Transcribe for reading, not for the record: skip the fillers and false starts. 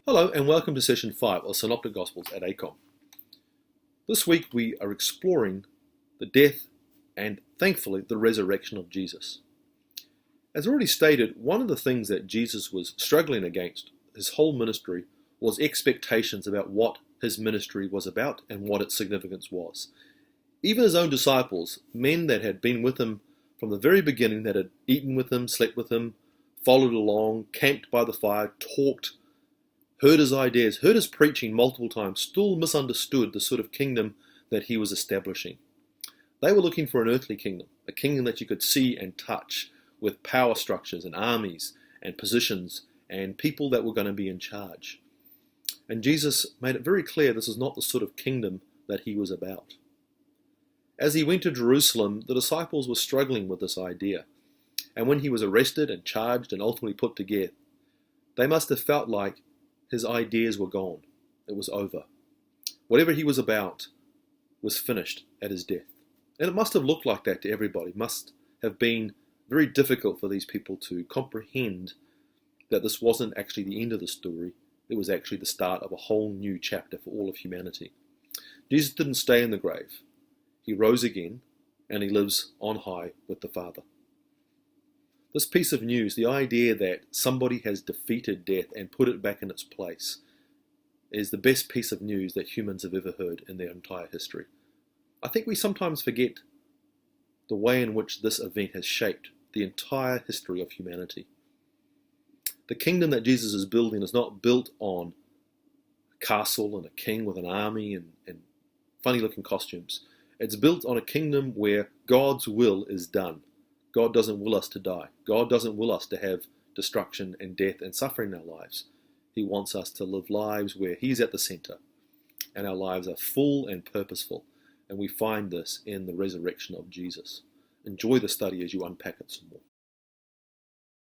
Hello and welcome to Session 5 of Synoptic Gospels at ACOM. This week we are exploring the death and, thankfully, the resurrection of Jesus. As already stated, one of the things that Jesus was struggling against his whole ministry was expectations about what his ministry was about and what its significance was. Even his own disciples, men that had been with him from the very beginning, that had eaten with him, slept with him, followed along, camped by the fire, talked, heard his ideas, heard his preaching multiple times, still misunderstood the sort of kingdom that he was establishing. They were looking for an earthly kingdom, a kingdom that you could see and touch, with power structures and armies and positions and people that were going to be in charge. And Jesus made it very clear this is not the sort of kingdom that he was about. As he went to Jerusalem, the disciples were struggling with this idea. And when he was arrested and charged and ultimately put to death, they must have felt like his ideas were gone. It was over. Whatever he was about was finished at his death. And it must have looked like that to everybody. It must have been very difficult for these people to comprehend that this wasn't actually the end of the story. It was actually the start of a whole new chapter for all of humanity. Jesus didn't stay in the grave. He rose again, and he lives on high with the Father. This piece of news, the idea that somebody has defeated death and put it back in its place, is the best piece of news that humans have ever heard in their entire history. I think we sometimes forget the way in which this event has shaped the entire history of humanity. The kingdom that Jesus is building is not built on a castle and a king with an army and funny-looking costumes. It's built on a kingdom where God's will is done. God doesn't will us to die. God doesn't will us to have destruction and death and suffering in our lives. He wants us to live lives where He's at the center and our lives are full and purposeful. And we find this in the resurrection of Jesus. Enjoy the study as you unpack it some more.